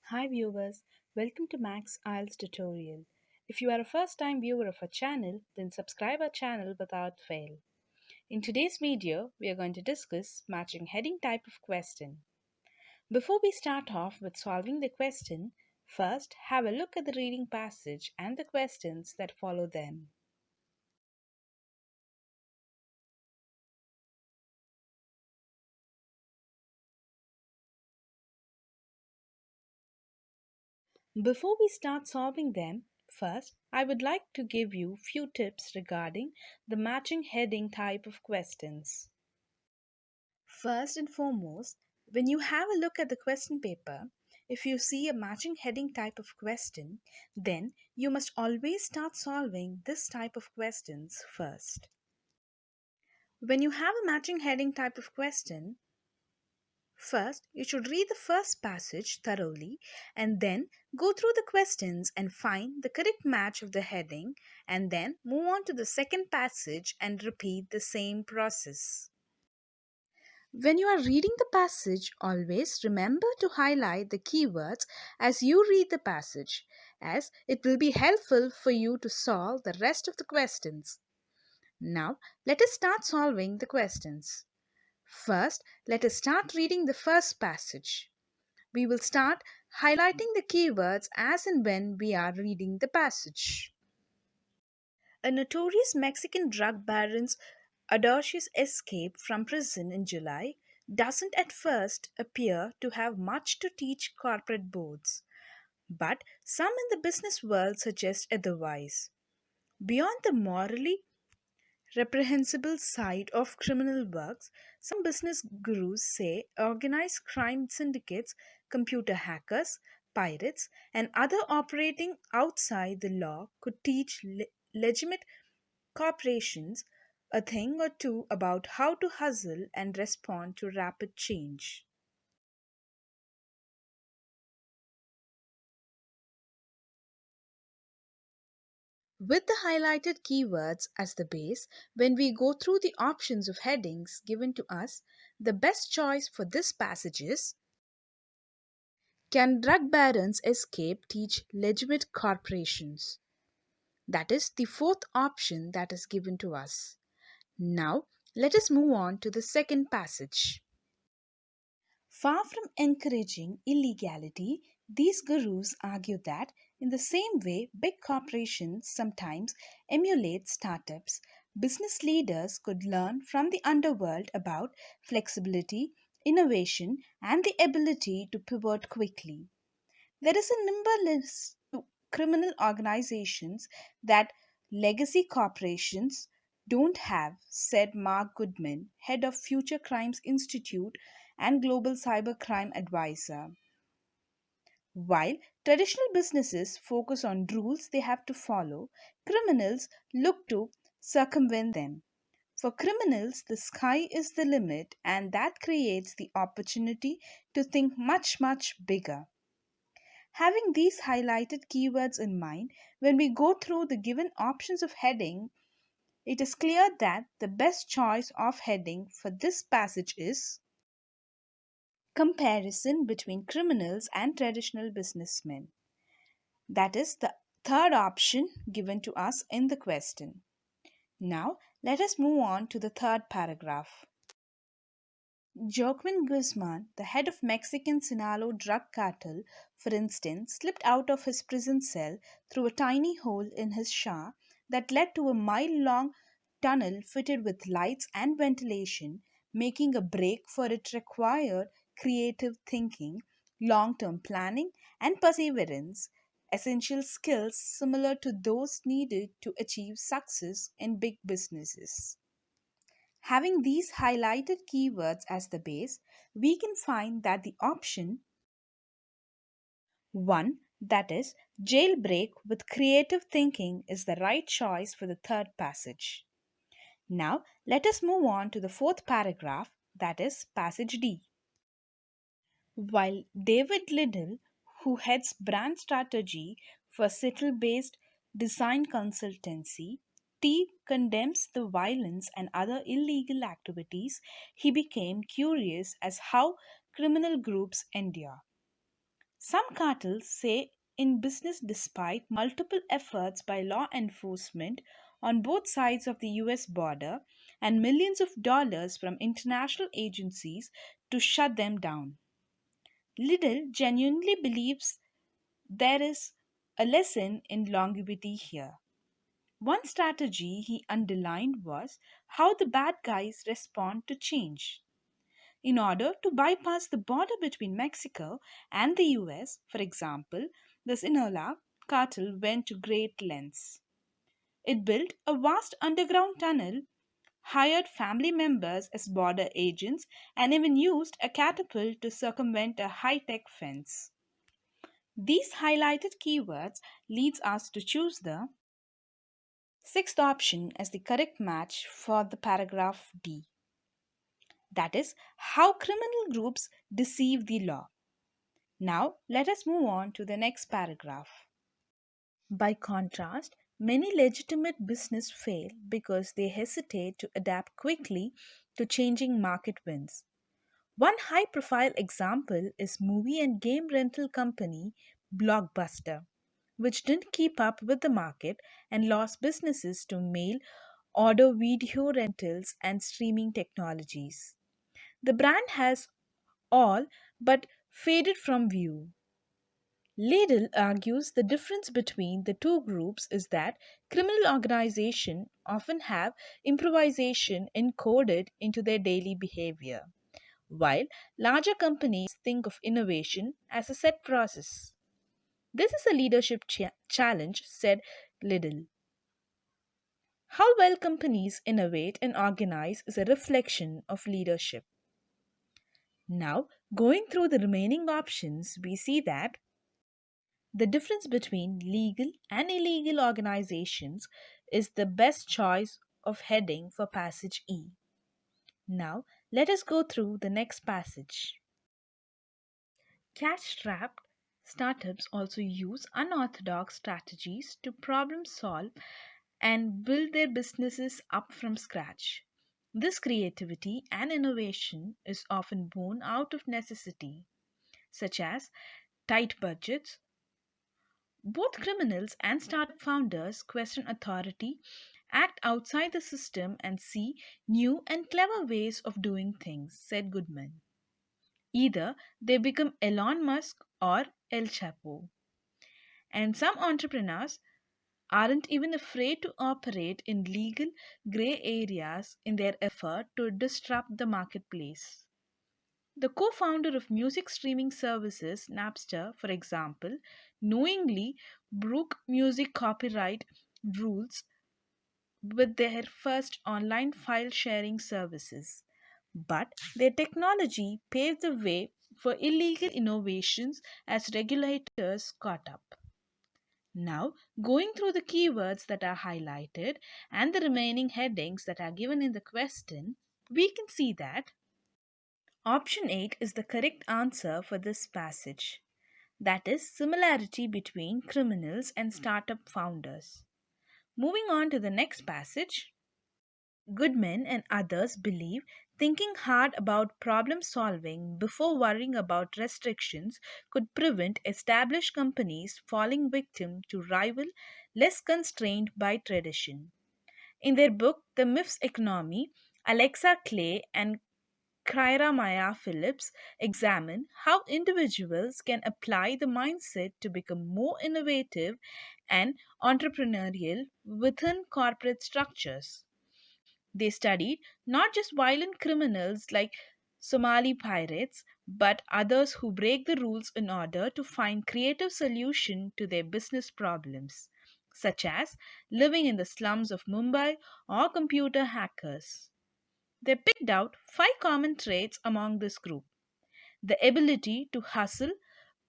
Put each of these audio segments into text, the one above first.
Hi viewers, welcome to Max IELTS tutorial. If you are a first time viewer of our channel, then subscribe our channel without fail. In today's video, we are going to discuss matching heading type of question. Before we start off with solving the question, first have a look at the reading passage and the questions that follow them. Before we start solving them, first I would like to give you few tips regarding the matching heading type of questions. First and foremost, when you have a look at the question paper, if you see a matching heading type of question, then you must always start solving this type of questions first. When you have a matching heading type of question, first you should read the first passage thoroughly and then go through the questions and find the correct match of the heading and then move on to the second passage and repeat the same process. When you are reading the passage, always remember to highlight the keywords as you read the passage, as it will be helpful for you to solve the rest of the questions. Now, let us start solving the questions. First, let us start reading the first passage. We will start highlighting the keywords as and when we are reading the passage. A notorious Mexican drug baron's audacious escape from prison in July doesn't at first appear to have much to teach corporate boards, but some in the business world suggest otherwise. Beyond the morally reprehensible side of criminal works, some business gurus say organized crime syndicates, computer hackers, pirates, and other operating outside the law could teach legitimate corporations a thing or two about how to hustle and respond to rapid change. With the highlighted keywords as the base, when we go through the options of headings given to us, the best choice for this passage is: Can drug barons escape teach legitimate corporations? That is the fourth option that is given to us. Now, let us move on to the second passage. Far from encouraging illegality, these gurus argue that, in the same way big corporations sometimes emulate startups, business leaders could learn from the underworld about flexibility, innovation, and the ability to pivot quickly. There is a nimbleness to criminal organizations that legacy corporations don't have, said Mark Goodman, head of Future Crimes Institute and global cybercrime advisor. While traditional businesses focus on rules they have to follow, criminals look to circumvent them. For criminals, the sky is the limit, and that creates the opportunity to think much, much bigger. Having these highlighted keywords in mind, when we go through the given options of heading, it is clear that the best choice of heading for this passage is comparison between criminals and traditional businessmen. That is the third option given to us in the question. Now, let us move on to the third paragraph. Joaquin Guzman, the head of Mexican Sinaloa drug cartel, for instance, slipped out of his prison cell through a tiny hole in his shower that led to a mile-long tunnel fitted with lights and ventilation. Making a break for it required creative thinking, long-term planning, and perseverance, essential skills similar to those needed to achieve success in big businesses. Having these highlighted keywords as the base, we can find that the option 1, that is, jailbreak with creative thinking, is the right choice for the third passage. Now, let us move on to the fourth paragraph, that is, passage D. While David Liddell, who heads brand strategy for Seattle based design consultancy, T condemns the violence and other illegal activities, he became curious as how criminal groups endure. Some cartels say in business despite multiple efforts by law enforcement on both sides of the US border and millions of dollars from international agencies to shut them down. Lidl genuinely believes there is a lesson in longevity here. One strategy he underlined was how the bad guys respond to change. In order to bypass the border between Mexico and the US, for example, the Sinaloa cartel went to great lengths. It built a vast underground tunnel, hired family members as border agents, and even used a catapult to circumvent a high tech fence. These highlighted keywords leads us to choose the sixth option as the correct match for the paragraph D. That is, how criminal groups deceive the law. Now, let us move on to the next paragraph. By contrast, many legitimate business fail because they hesitate to adapt quickly to changing market winds. One high profile example is movie and game rental company Blockbuster, which didn't keep up with the market and lost businesses to mail order video rentals and streaming technologies. The brand has all but faded from view. Liddell argues the difference between the two groups is that criminal organizations often have improvisation encoded into their daily behavior, while larger companies think of innovation as a set process. This is a leadership challenge, said Liddell. How well companies innovate and organize is a reflection of leadership. Now, going through the remaining options, we see that the difference between legal and illegal organizations is the best choice of heading for passage E. Now, let us go through the next passage. Cash strapped startups also use unorthodox strategies to problem solve and build their businesses up from scratch. This creativity and innovation is often born out of necessity, such as tight budgets. Both criminals and startup founders question authority, act outside the system, and see new and clever ways of doing things, said Goodman. Either they become Elon Musk or El Chapo. And some entrepreneurs aren't even afraid to operate in legal gray areas in their effort to disrupt the marketplace. The co founder of music streaming services, Napster, for example, knowingly broke music copyright rules with their first online file sharing services. But their technology paved the way for illegal innovations as regulators caught up. Now, going through the keywords that are highlighted and the remaining headings that are given in the question, we can see that option 8 is the correct answer for this passage. That is, similarity between criminals and startup founders. Moving on to the next passage, Goodman and others believe thinking hard about problem solving before worrying about restrictions could prevent established companies falling victim to rival less constrained by tradition. In their book The Myths Economy, Alexa Clay and Kyra Maya Phillips examine how individuals can apply the mindset to become more innovative and entrepreneurial within corporate structures. They studied not just violent criminals like Somali pirates, but others who break the rules in order to find creative solutions to their business problems, such as living in the slums of Mumbai or computer hackers. They picked out five common traits among this group: the ability to hustle,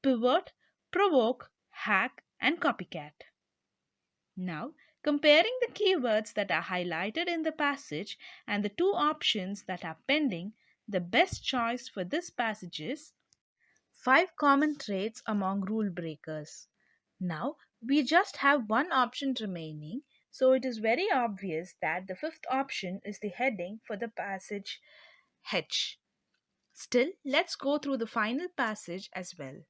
pivot, provoke, hack, and copycat. Now, comparing the keywords that are highlighted in the passage and the two options that are pending, the best choice for this passage is five common traits among rule breakers. Now, we just have one option remaining, so it is very obvious that the fifth option is the heading for the passage H. Still, let's go through the final passage as well.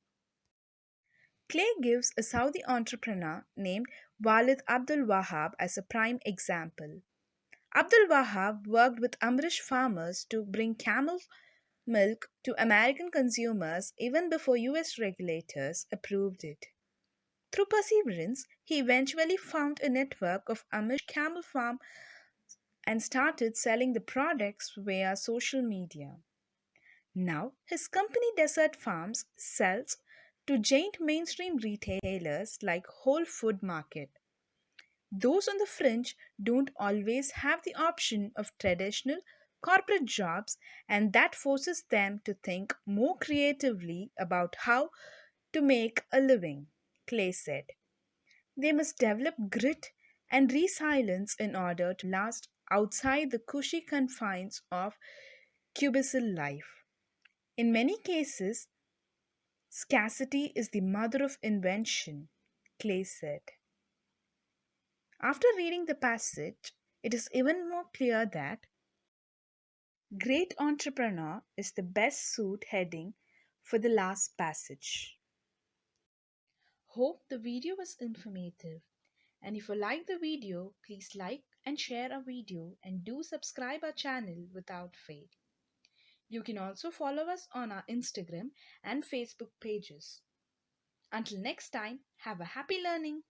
Clay gives a Saudi entrepreneur named Walid Abdul Wahab as a prime example. Abdul Wahab worked with Amrish farmers to bring camel milk to American consumers even before US regulators approved it. Through perseverance, he eventually found a network of Amish camel farms and started selling the products via social media. Now, his company Desert Farms sells to giant mainstream retailers like Whole Food Market. Those on the fringe don't always have the option of traditional corporate jobs, and that forces them to think more creatively about how to make a living, Clay said. They must develop grit and resilience in order to last outside the cushy confines of cubicle life. In many cases, scarcity is the mother of invention, Clay said. After reading the passage, it is even more clear that great entrepreneur is the best suit heading for the last passage. Hope the video was informative. And if you like the video, please like and share our video and do subscribe our channel without fail. You can also follow us on our Instagram and Facebook pages. Until next time, have a happy learning.